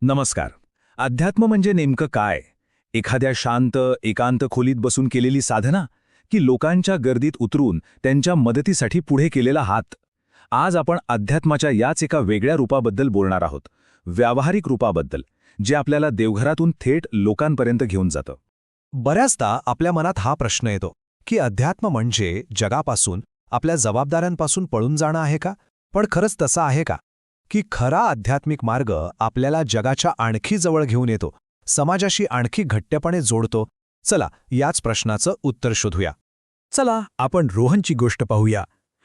नमस्कार. अध्यात्म म्हणजे नेमकं काय? एखाद्या शांत, एकांत खोलीत बसून केलेली साधना, की लोकांच्या गर्दीत उतरून त्यांच्या मदतीसाठी पुढे केलेला हात? आज आपण अध्यात्माच्या याच एका वेगळ्या रूपाबद्दल बोलणार आहोत, व्यावहारिक रूपाबद्दल, जे आपल्याला देवघरातून थेट लोकांपर्यंत घेऊन जातं. बऱ्याचदा आपल्या मनात हा प्रश्न येतो की अध्यात्म म्हणजे जगापासून, आपल्या जबाबदाऱ्यांपासून पळून जाणं आहे का? पण खरंच तसं आहे का? की खरा आध्यात्मिक मार्ग आपल्याला जगाच्या आणखी जवळ घेऊन येतो, समाजाशी आणखी घट्टपणे जोडतो? चला याच प्रश्नाचं उत्तर शोधूया. चला आपण रोहनची गोष्ट पाहूया.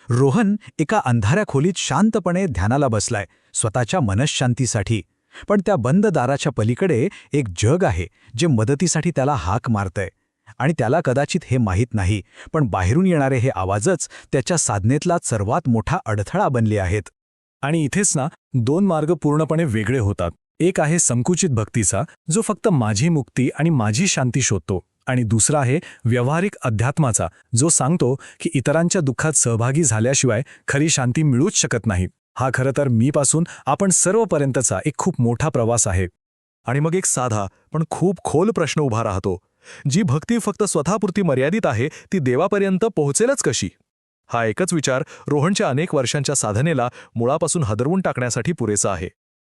रोहन एका अंधाऱ्या खोलीत शांतपणे ध्यानाला बसलाय, स्वतःच्या मनःशांतीसाठी. पण त्या बंद दाराच्या पलीकडे एक जग आहे जे मदतीसाठी त्याला हाक मारतंय. आणि त्याला कदाचित हे माहीत नाही, पण बाहेरून येणारे हे आवाजच त्याच्या साधनेतला सर्वात मोठा अडथळा बनले आहेत. आणि इथेच ना, दोन मार्ग पूर्णपणे वेगळे होतात. एक आहे संकुचित भक्तीचा, जो फक्त माझी मुक्ती आणि माझी शांती शोधतो, आणि दुसरा आहे व्यावहारिक अध्यात्माचा, जो सांगतो की इतरांच्या दुःखात सहभागी झाल्याशिवाय खरी शांती मिळूच शकत नाही. हा खरं तर मीपासून आपण सर्वपर्यंतचा एक खूप मोठा प्रवास आहे. आणि मग एक साधा पण खूप खोल प्रश्न उभा राहतो, जी भक्ती फक्त स्वतःपुरती मर्यादित आहे ती देवापर्यंत पोहोचेलच कशी? हा एकच विचार रोहनच्या अनेक वर्षांच्या साधनेला मुळापासून हादरवून टाकण्यासाठी पुरेसा आहे.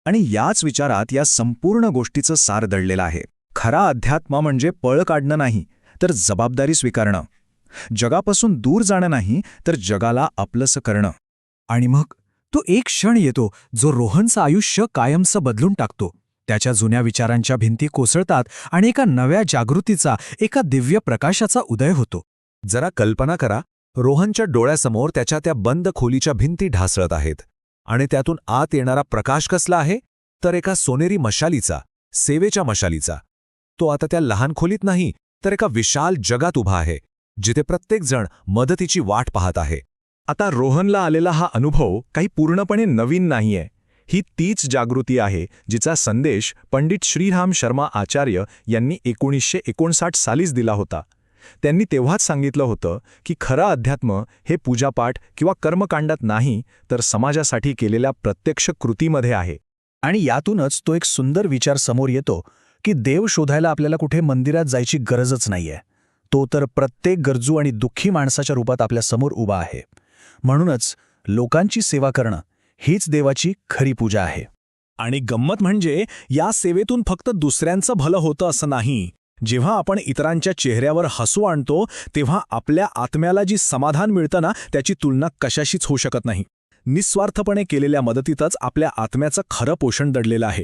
आणि याच विचारात या संपूर्ण गोष्टीचं सार दडलेलं आहे. खरा अध्यात्म म्हणजे पळ काढणं नाही, तर जबाबदारी स्वीकारणं. जगापासून दूर जाणं नाही, तर जगाला आपलंसं करणं. आणि मग तो एक क्षण येतो जो रोहनचं आयुष्य कायमचं बदलून टाकतो. त्याच्या जुन्या विचारांच्या भिंती कोसळतात आणि एका नव्या जागृतीचा, एका दिव्य प्रकाशाचा उदय होतो. जरा कल्पना करा, रोहनच्या डोळ्यासमोर त्याच्या त्या बंद खोलीच्या भिंती ढासळत आहेत. आणि त्यातून आत येणारा प्रकाश कसला आहे? तर एका सोनेरी मशालीचा, सेवेच्या मशालीचा. तो आता त्या लहान खोलीत नाही, तर एका विशाल जगात उभा आहे, जिथे प्रत्येकजण मदतीची वाट पाहत आहे. आता रोहनला आलेला हा अनुभव काही पूर्णपणे नवीन नाहीये. ही तीच जागृती आहे जिचा संदेश पंडित श्रीराम शर्मा आचार्य यांनी 1959 सालीच दिला होता. त्यांनी तेव्हाच सांगितलं होतं की खरं अध्यात्म हे पूजापाठ किंवा कर्मकांडात नाही, तर समाजासाठी केलेल्या प्रत्यक्ष कृतीमध्ये आहे. आणि यातूनच तो एक सुंदर विचार समोर येतो की देव शोधायला आपल्याला कुठे मंदिरात जायची गरजच नाहीये. तो तर प्रत्येक गरजू आणि दुःखी माणसाच्या रूपात आपल्या समोर उभा आहे. म्हणूनच लोकांची सेवा करणं हीच देवाची खरी पूजा आहे. आणि गंमत म्हणजे या सेवेतून फक्त दुसऱ्यांचं भलं होतं असं नाही. जेव्हा आपण इतरांच्या चेहऱ्यावर हसू आणतो, तेव्हा आपल्या आत्म्याला जी समाधान मिळतं ना, त्याची तुलना कशाशीच होऊ शकत नाही. निस्वार्थपणे केलेल्या मदतीतच आपल्या आत्म्याचं खरं पोषण दडलेलं आहे.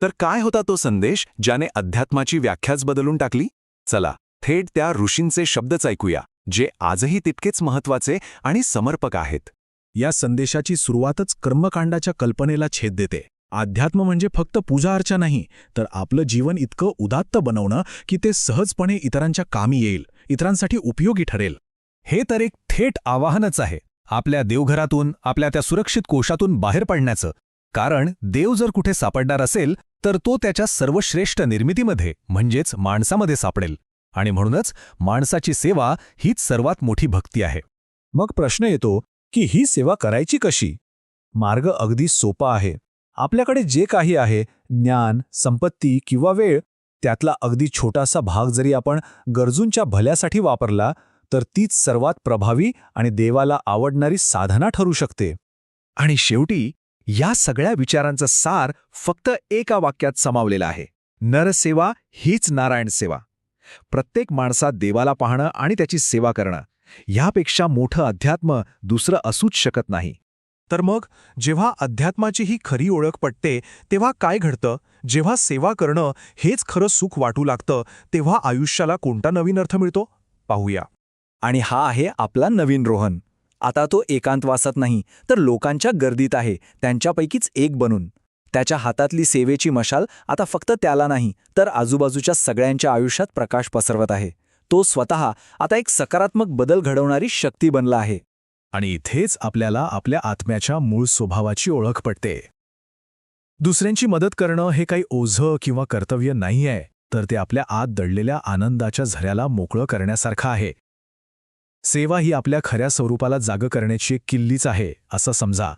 तर काय होता तो संदेश ज्याने अध्यात्माची व्याख्याच बदलून टाकली? चला थेट त्या ऋषींचे शब्दच ऐकूया, जे आजही तितकेच महत्त्वाचे आणि समर्पक आहेत. या संदेशाची सुरुवातच कर्मकांडाच्या कल्पनेला छेद देते. अध्यात्म म्हणजे फक्त पूजा अर्चा नाही, तर आपलं जीवन इतकं उदात्त बनवणं की ते सहजपणे इतरांच्या कामी येईल, इतरांसाठी उपयोगी ठरेल. हे तर एक थेट आवाहनच आहे, आपल्या देवघरातून, आपल्या त्या सुरक्षित कोशातून बाहेर पडण्याचं. कारण देव जर कुठे सापडणार असेल, तर तो त्याच्या सर्वश्रेष्ठ निर्मितीमध्ये म्हणजेच माणसामध्ये सापडेल. आणि म्हणूनच माणसाची सेवा हीच सर्वात मोठी भक्ती आहे. मग प्रश्न येतो की ही सेवा करायची कशी? मार्ग अगदी सोपा आहे. आपल्याकडे जे काही आहे, ज्ञान, संपत्ती किंवा वेळ, त्यातला अगदी छोटासा भाग जरी आपण गरजूंच्या भल्यासाठी वापरला, तर तीच सर्वात प्रभावी आणि देवाला आवडणारी साधना ठरू शकते. आणि शेवटी या सगळ्या विचारांचं सार फक्त एका वाक्यात समावलेलं आहे: नरसेवा हीच नारायण सेवा. प्रत्येक माणसात देवाला पाहणं आणि त्याची सेवा करणं, यापेक्षा मोठं अध्यात्म दुसरं असूच शकत नाही. तर मग जेव्हा अध्यात्माची ही खरी ओळख पटते, तेव्हा काय घडतं? जेव्हा सेवा करणं हेच खरं सुख वाटू लागतं, तेव्हा आयुष्याला कोणता नवीन अर्थ मिळतो? पाहूया. आणि हा आहे आपला नवीन रोहन. आता तो एकांतवासात नाही, तर लोकांच्या गर्दीत आहे, त्यांच्यापैकीच एक बनून. त्याच्या हातातली सेवेची मशाल आता फक्त त्याला नाही, तर आजूबाजूच्या सगळ्यांच्या आयुष्यात प्रकाश पसरवत आहे. तो स्वतः आता एक सकारात्मक बदल घडवणारी शक्ती बनला आहे. आणि इथेच आपल्याला आपल्या आत्म्याच्या मूळ स्वभावाची ओळख पटते. दुसऱ्यांची मदत करणं हे काही ओझं किंवा कर्तव्य नाही आहे, तर ते आपल्या आत दडलेल्या आनंदाच्या झऱ्याला मोकळं करण्यासारखं आहे. सेवा ही आपल्या खऱ्या स्वरूपाला जागं करण्याची एक किल्लीच आहे, असं समजा.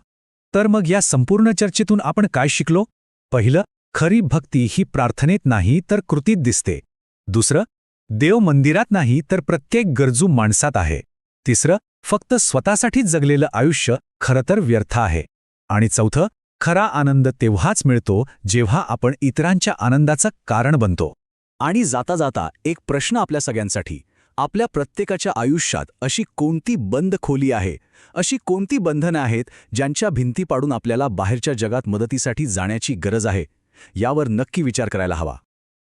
तर मग या संपूर्ण चर्चेतून आपण काय शिकलो? पहिलं, खरी भक्ती ही प्रार्थनेत नाही तर कृतीत दिसते. दुसरं, देव मंदिरात नाही तर प्रत्येक गरजू माणसात आहे. तिसरं, फक्त स्वतःसाठीच जगलेलं आयुष्य खरं तर व्यर्थ आहे. आणि चौथं, खरा आनंद तेव्हाच मिळतो जेव्हा आपण इतरांच्या आनंदाचं कारण बनतो. आणि जाता जाता एक प्रश्न आपल्या सगळ्यांसाठी. आपल्या प्रत्येकाच्या आयुष्यात अशी कोणती बंद खोली आहे, अशी कोणती बंधनं आहेत ज्यांच्या भिंती पाडून आपल्याला बाहेरच्या जगात मदतीसाठी जाण्याची गरज आहे? यावर नक्की विचार करायला हवा.